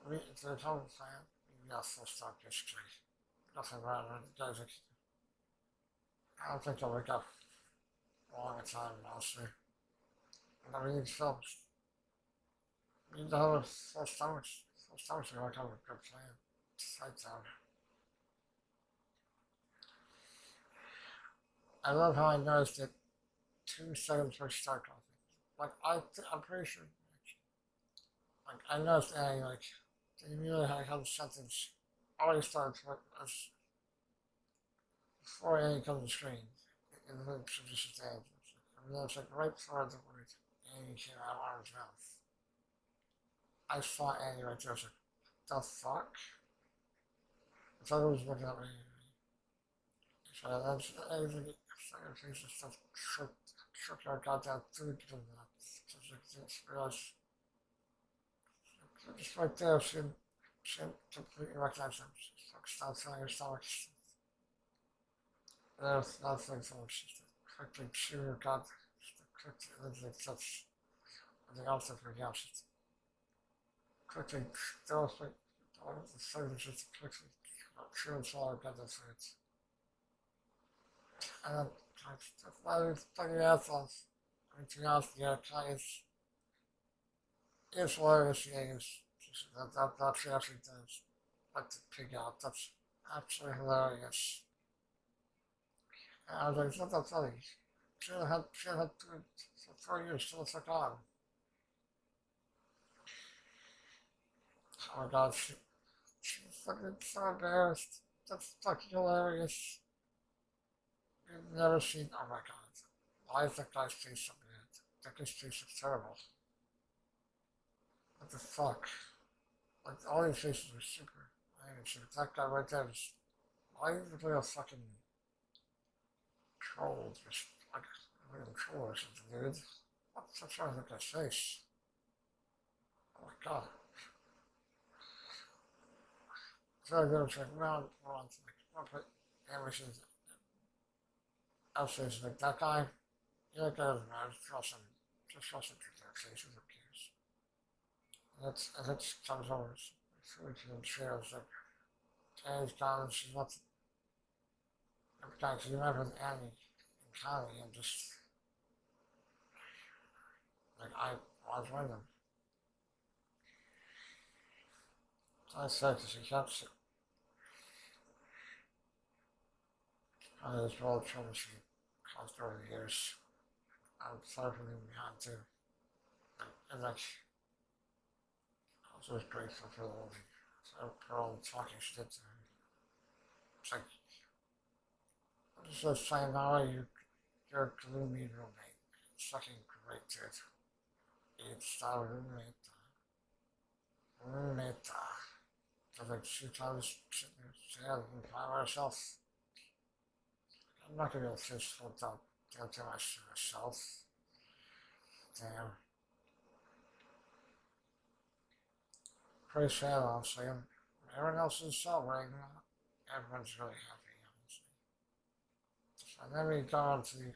it's a total plan. We have to start this place. Nothing wrong with it. Guys, I don't think I'll wake up a long time, honestly. And we need films. We need to have a full stomach. Full stomach, we don't have a good plan. Fight down. I love how I noticed it 2 seconds before start coughing. Like, I'm pretty sure. Like, I noticed Annie, like, they immediately had the sentence always starts with us before Annie comes on the screen. In the tradition stage. And then it's like right before the word Annie came out of his mouth. I saw Annie right there. I was like, the fuck? I thought it was looking at me. So that's everything. Things and stuff shook our goddamn food because of that. So I just realized, just right there, she didn't completely recognize him. She stopped filling her stomach. There's nothing so much. Just quickly chew her gut. Just quickly, such anything else that we else. Just quickly, throw the food, just quickly chew and swallow her gut. That's it. And then, that's why we fucking assholes. Everything else, yeah, it's hilarious, yeah, that she actually does. Like to pig out, that's absolutely hilarious. And I was like, it's not that funny. She had 4 years till it's like on. Oh my god, she's fucking so embarrassed. That's fucking hilarious. You've never seen, oh my god. Why is that guy's face so bad? That guy's face is terrible. What the fuck? Like, all these faces are super. I mean, so that guy right there is, why is he like a fucking troll? Just like a troll or something, dude. What's wrong with that guy's face? Oh my god. So I go check around, well, it's like, what put ambitions, upstairs, like, that guy, you look at him, man, just trust him to their faces, who cares? And it comes over, food and chairs, like, Annie's gone, and she's not, every time, cause you met with Annie and Connie, and just, like, I was with them. So I said, cause she kept, this world trouble she caused over the years. I'm sorry for leaving behind too. And like, I was always grateful for all the talking she did to her. It's like, I'm just saying, now you're a gloomy roommate. It's fucking great, dude. It's our roommate. Roommate. Cause like, she times she had to by herself. I'm not gonna be able to finish without doing too much to myself. Damn. Pretty sad, honestly. Everyone else is celebrating. Everyone's really happy, honestly. And then we go on to the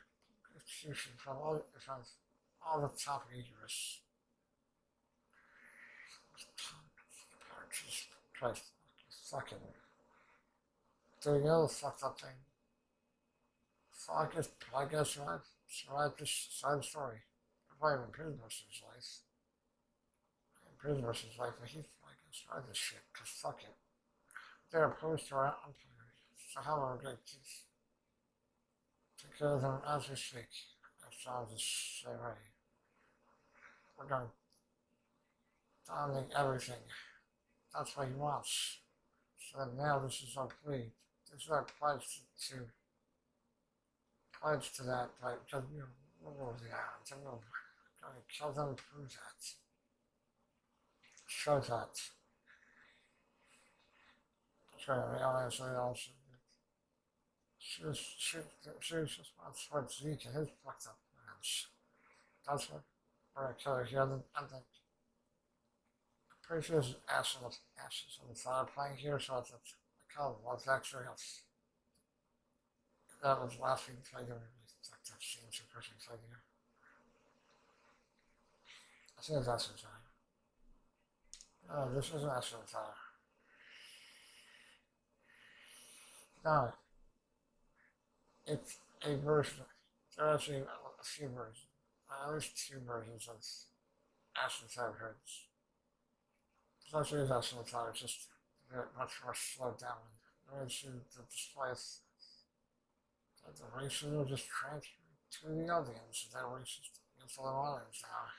execution from all the top leaders. Jesus Christ. Fucking. Doing the other fucked up thing. I guess survived this side story. Probably in prison most of his life. In prison most of his life, but he, I guess, survived this shit, cause fuck it. They're opposed to our empire. So how am I going to take care of them as we speak? That sounds the same way. We're going to dominate everything. That's what he wants. So now this is our plea. This is our pledge to that, like, because we'll go over the islands and we'll kill them and prove that. Show that. So, honestly, also, she was just towards Zeke and his fucked up plans. That's what we're gonna kill her here. I'm pretty sure there's ashes on the fire playing here, so I call it was actually that was last week played there. Like that scene two person played here. I think it's Ashen Fire. No, this isn't Ashen Fire. No, it's a version. There are actually a few versions. At least two versions of Ashen Fire Hurts. It's actually Ashen Fire, it's just much more slowed down. The way the display the races are just transferred to the audience. They're racist against other audience now.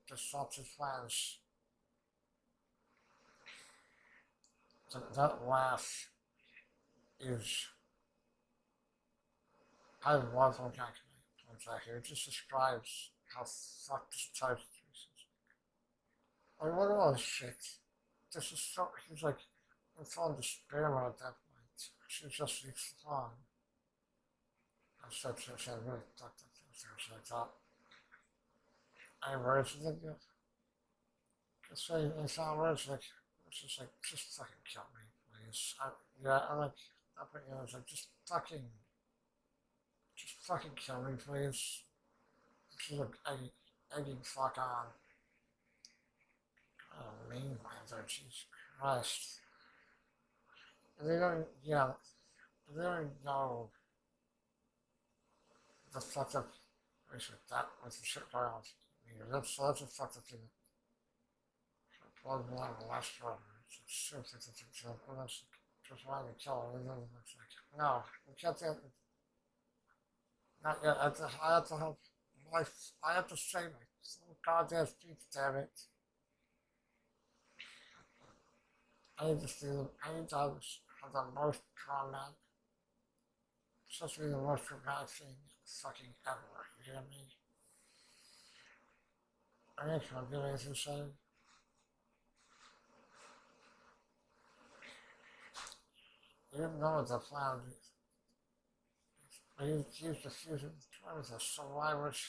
Just stops his plans. So that laugh is I love what I points out here. It just describes how fucked this entire situation is. Like, look at all this shit. This is so he's like in full despair mode at that point. She just reached the lawn. I really fucked up things there, so I thought I words with it. Just say in sound words like it's just like just fucking kill me, please. I like that but you know it's like just fucking kill me, please. She's like egging fuck on. Oh mean lines there, Jesus Christ. They don't they don't know the fucked up race with that with the shit going on. That's a fucked up thing. Blood along the last forever. It's so that's just wanting to kill her. It's like, no, we can't do it. Not yet. I have to help life. I have to save my goddamn speech, damn it. I need to have the most traumatic, supposed to be the most dramatic thing fucking ever. You hear me? I ain't gonna do anything to say. You didn't know what the plan is. I used the fusion with a survivor's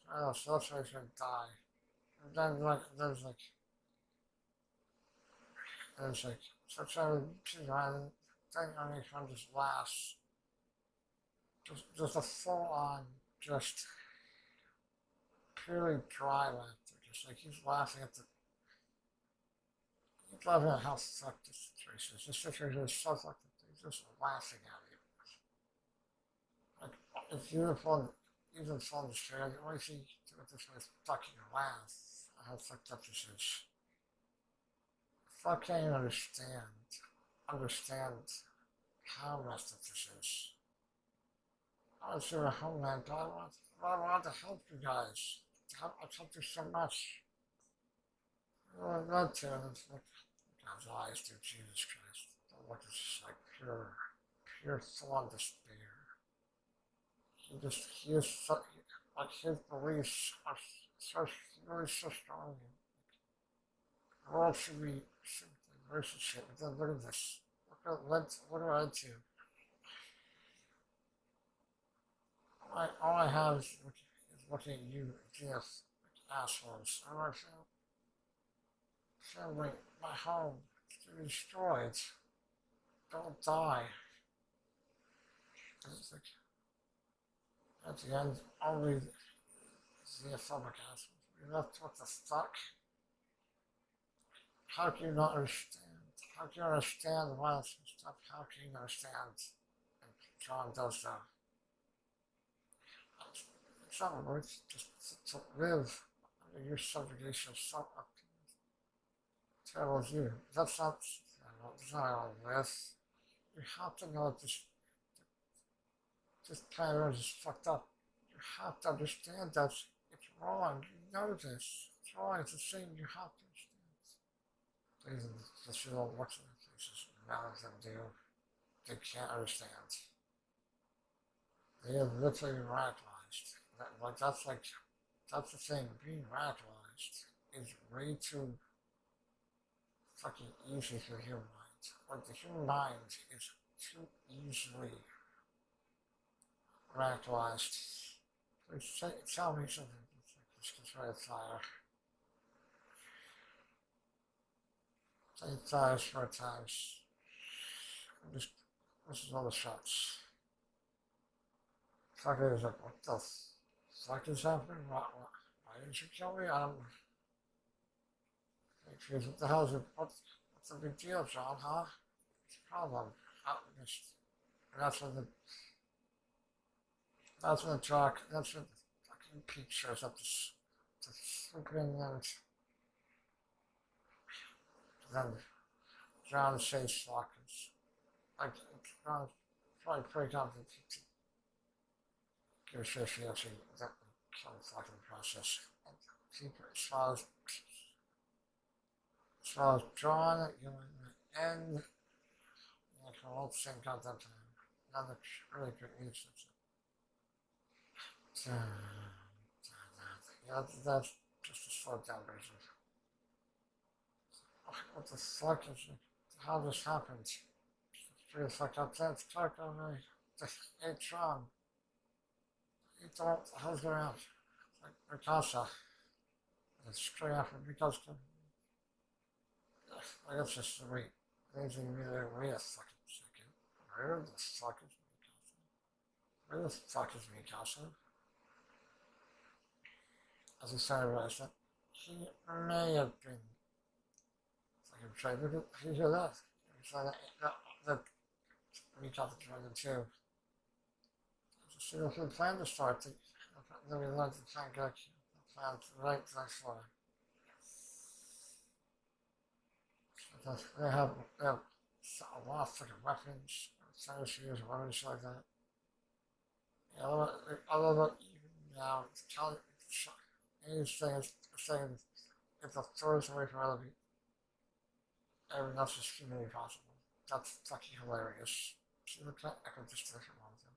so that's why he's gonna die. And then there's like such a one thing on each one just laughs. Just a full on, just purely dry laughter. Just like he's laughing at the, he's laughing at how fucked this situation is. This situation is so fucked that he's just laughing at it. Like, it's beautiful, even fun to share. The only thing you do with this one is fucking laugh at how fucked up this is. I can't even understand how messed up this is. I was here at home, man. I wanted to help you guys. I helped you so much. I love to, and it's like, God's eyes, dude, Jesus Christ. The look is just like pure full despair. He is so, like his beliefs are so, really so strong. The world should be relationship, but then look at this. Look what it led to. All I have is looking at you, yes, assholes. And I feel like my home is destroyed. Don't die. It's like, at the end, only xenophobic assholes. We left what the fuck? How can you not understand? How can you understand the violence and stuff? How can you understand? And John does that. It's not worth just to live under your subjugation of so terrible as you. That's not all this. You have to know that this planet is fucked up. You have to understand that it's wrong. You know this. It's wrong. It's a shame. You have to understand. The feel what's in their faces. None of them do. They can't understand. They have literally radicalized. That's the thing. Being radicalized is way too fucking easy for the human mind. Like the human mind is too easily radicalized. Please tell me something. Let's control fire. Take tires 4 times. This is all the shots. Fuck it is like, what the fuck is happening? Why didn't you kill me? I'm confused. What the hell is it? What's the big deal, John, huh? What's the problem? That's when the truck, that's when the fucking peak shows up to swooping and then John says fuckers. Like, John's probably pretty confident to give a shit if he actually kill the fucking process. And keep it as far as John, you know, in the end, like, all the same goddamn time. Another really good news. Yeah, that's just a slow down version. What the fuck is it? How this happened? It's pretty fucked up. That's talk on me. Hey, Tron. You don't know what the hell's going on? Like, Mikasa. It's straight after Mikasa. Like, that's just sweet. Wait a fucking second. Where the fuck is Mikasa? Where the fuck is Mikasa? As he started realizing that he may have been fucking tried. Look at, hear that? That Mikasa Dragon 2. It's a single good plan to start. Then we learned the plan to plan right for it. They have a lot of fucking weapons, cyberspace, or shit like that. Yeah, although even now, it's telling anything saying it's a furthest away from other people. Everything else is humanly possible. That's fucking hilarious. See the echo distortion one of them.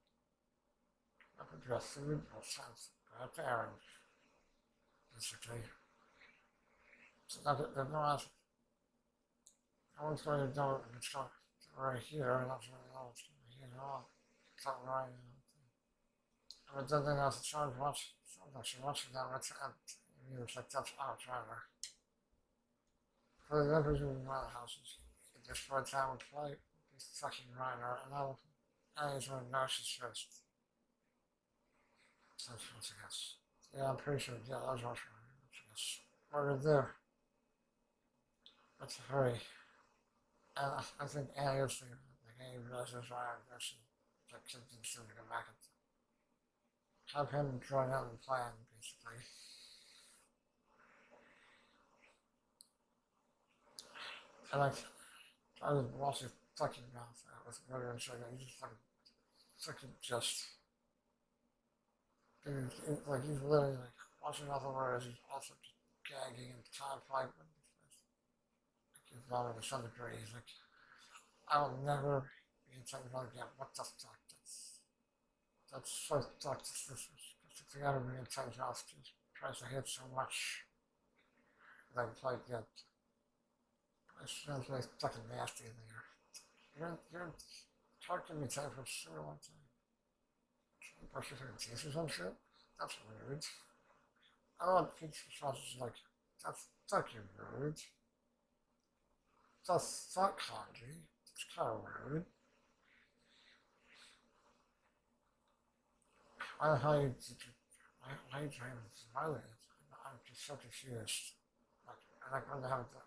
Up and dress food, no sense. Go out to Aaron. Basically. So there's no answer. No one's going to know if it's going right here, and that's really all it's going to be here at all. Something right now. But then they also charge watch. Actually watching that what's up. It's like that's our driver. For the members of one of the houses, just for a time of play, this fucking Reiner, and he's a narcissist. So, I guess. Yeah, I'm pretty sure, yeah, that was Rush Reiner, I guess. We're there. Let's hurry. And I think Annie is the game realizes Ryan versus the kid thinks to come back and have him join out the plan, basically. And like, I was watching fucking mouth out with murder and shit, and he's fucking just, like, he's literally like, watching out the words, he's also just gagging and trying to fight with he's not to some degree, he's like, I will never be intelligent again, what the fuck, that's so fucked, this is, if you gotta be intelligent, just tries to hit so much, like, yeah, it smells really fucking nasty in there. You're talking to me time for so long time. Brush your teeth or some shit? That's rude. I don't want pizza sauce like, that's fucking rude. That's not kanji. It's kind of rude. I don't know how you trying to smile it. I'm just so confused. Like when they have the,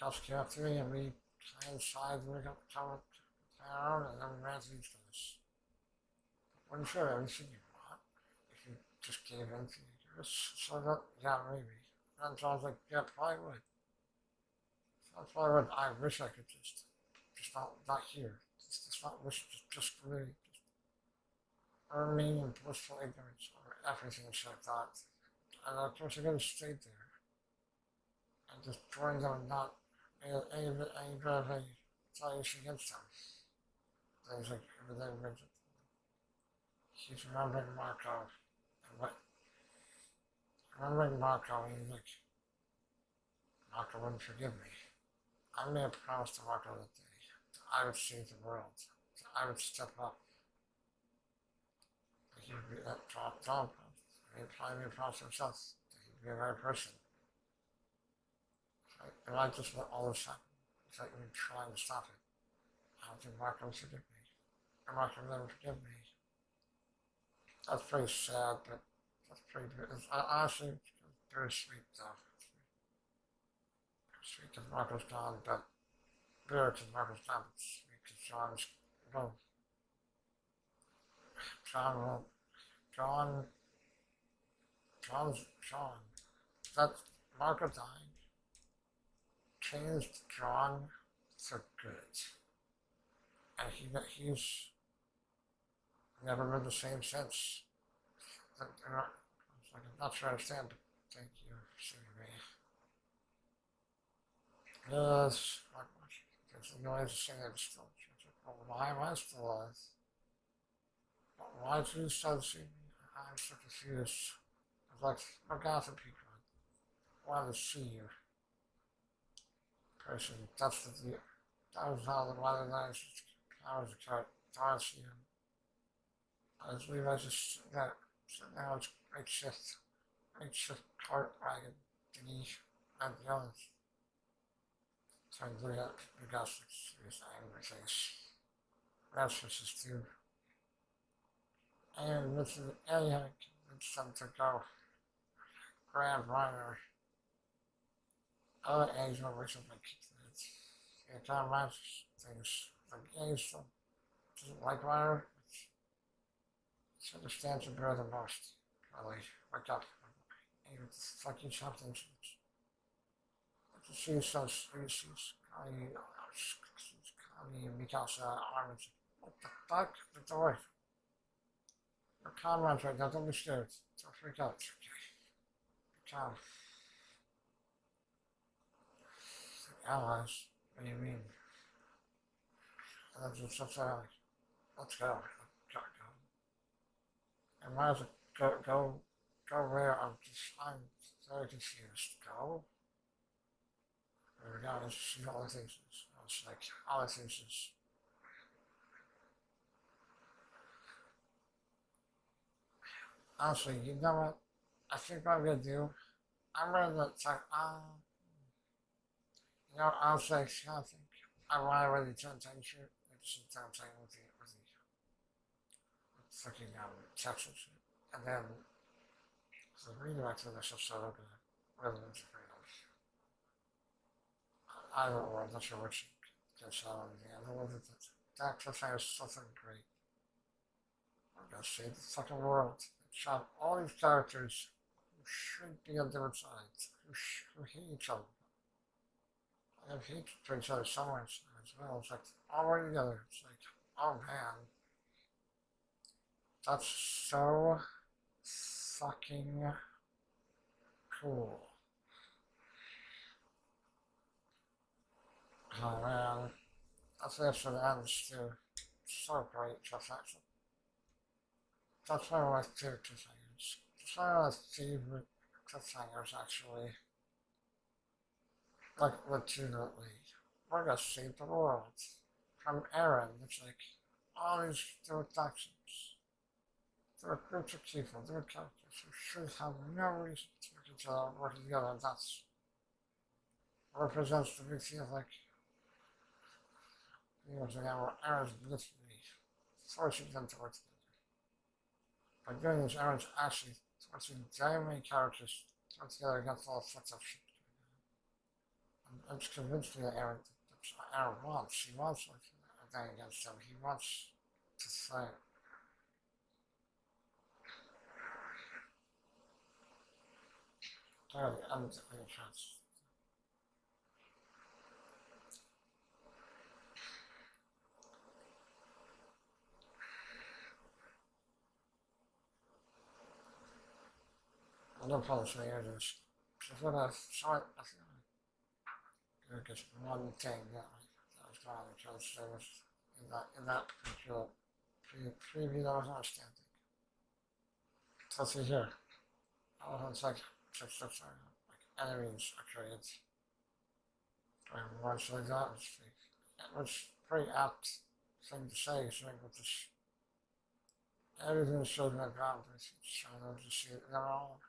just came up to me and we played inside and we got covered down and then we ran through each other. Wasn't sure everything you want if you just gave in to yours. So that, yeah, maybe. And so I was like, yeah, probably would. So that's probably would. I wish I could just not here. Just not wish, just really, just remain in blissful ignorance over everything that I thought. And of course I could have stayed there and just joined them and not any bit of a retaliation against them. Things like everything rigid. He's remembering Marco and what remembering Marco and he's like Marco wouldn't forgive me. I made a promise to Marco that day. I would save the world. I would step up. That he would be that top he'd probably be a promise to himself that he'd be a right person. And I just let all this happen without even trying to stop it. I don't think Marco would forgive me. Or Marco would never forgive me. That's pretty sad, but that's pretty good. Honestly, it's very sweet though. It's sweet because Marco's gone, but bitter because Marco's gone, but sweet because John's gone. John. That Marco dying changed John for good. And he's never been the same since. I'm not sure I understand, but thank you for seeing me. Yes, there's no way to say that it's still why am I still alive? Why did you start seeing me? I'm so confused. I was like, my God, for people. I wanted to see you. Person, that's that was how the weather nice. I was a cat. I see him. I just realized that now it's makeshift cart wagon thingy and the others. So I look at the gas serious angry face. That's just too. And this is anyhow convinced them to go grab Reiner. Other Asian wish of my kids. It kind of matches things. Like Asian doesn't like Reiner. She understands him better than most. Probably wake up. Even fucking something. She's so sweet. She's calling Mikasa arms. What the fuck? The door. Your comrades right now. Don't be scared. Don't freak out. It's okay. Calm. Allies. What do you mean? And then just like, let's go. And why does it go where? I'm very confused. Go? There we go, she's all the things. It's like, all the things is. Honestly, you know what? I think what I'm gonna do, I'm gonna check, You know, honestly, I kind of think I want to really turn things here. Like, some time thing with the freaking Texas shit. And then the redirect of this episode, I'm gonna really integrate it. I don't know, I'm not sure which gets out of the end. I love it. That cliffhanger is something great. I'm gonna save the fucking world. It shot all these characters who should be on different sides, who hate each other. They have hate for each other somewhere as well. It's like all right together. It's like, oh man, that's so fucking cool. Oh man, that's the episode ends too. So great, just actually. That's one of my favorite cliffhangers. It's one of my favorite cliffhangers actually. Like legitimately. We're gonna save the world. From Aaron, it's like all these different factions. There are groups of people, there are characters who should have no reason to work together, and that's represents the beauty of like years ago where Aaron's literally forcing them to work together. By doing this, Aaron's actually forcing very many characters to work together against all sorts of shit. I'm just convinced that Aaron wants. He wants like a thing against them. He wants to fight. I'm taking a chance. I'm not punishing this. Because when I saw it, I feel like there was one thing that was going on because there was in that particular preview that I was understanding. So see here. Oh, it's like enemies are created. By much like that, it was pretty apt thing to say, something with this everything is showed in the ground, showing them to see it. They're all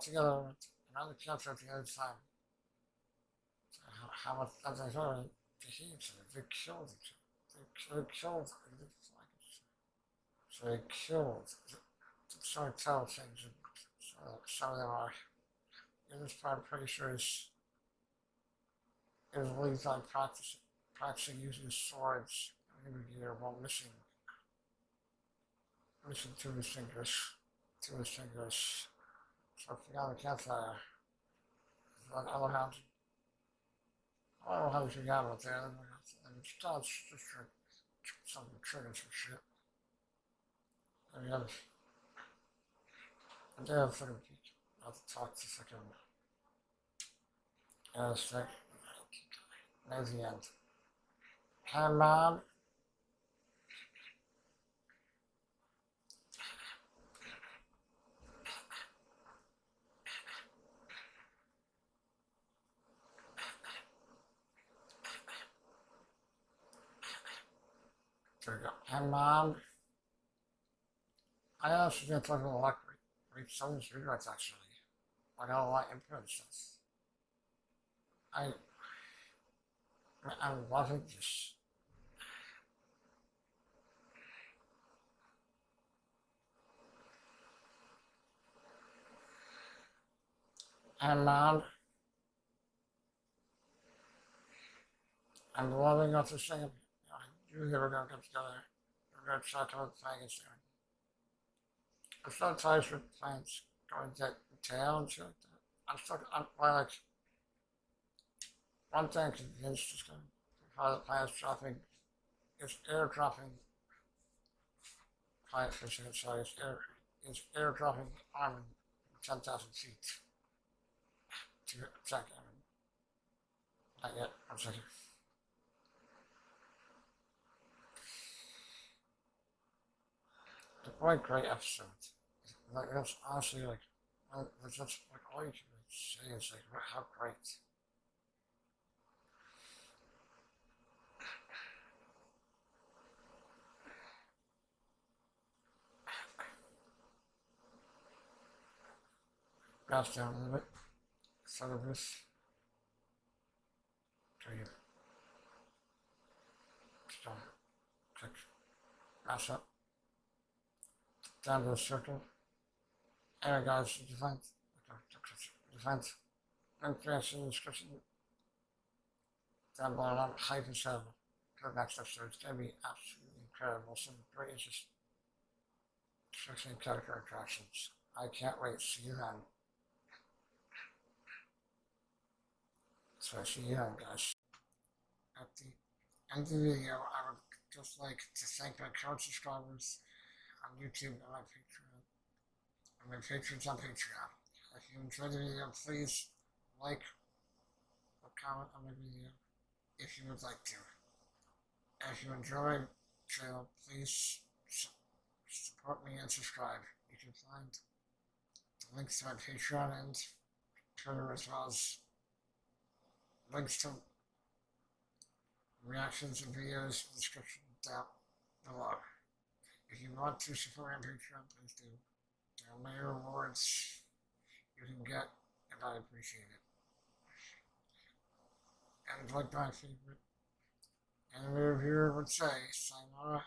together around the campfire at the end time. So how much as I heard they hate each other, they killed each other. They killed so they killed to sort of tell things and so some of them are in this part I'm pretty sure is leads on practicing using swords and gear while missing two of his fingers. Two of his fingers. So if you got a campfire, like other hands, I don't know how you forgot about that. And it's just something triggers some shit. I mean, I'm there for the beach. Not to talk to fucking. And it's like, there's the end. Hey, Mom. There we go. Hey, Mom. I actually been talking a lot. Read some of these rewrites actually. I got a lot of input and stuff. I, I'm loving this. And Mom, I'm loving what you're saying. You and we're gonna get together. We're gonna try to come up with plans there. I'm so tired with plans going to tail and shit like that. I'm like, one thing is just gonna, before the plans dropping, is airdropping, client fishing, sorry, is airdropping armor 10,000 feet to attack him. Not yet, one second. What a great episode. Like, that's honestly like, that's like all you can really say is like, how great. Bounce down a little bit. Start of this. So you just don't click mess up down to the circle. Anyway, guys, defense, link in the description down below. I'm hyped as hell for the next episode. It's gonna be absolutely incredible. Some great interest, especially in character attractions. I can't wait. See you then. So see you then, guys. At the end of the video, I would just like to thank my current subscribers on YouTube and my Patreon, and my patrons on Patreon. If you enjoyed the video, please like or comment on the video if you would like to. If you enjoyed the channel, please support me and subscribe. You can find the links to my Patreon and Twitter, as well as links to reactions and videos in the description down below. If you want to support me on Patreon, please do. There are many rewards you can get, and I appreciate it. And like my favorite anime reviewer would say, sayonara.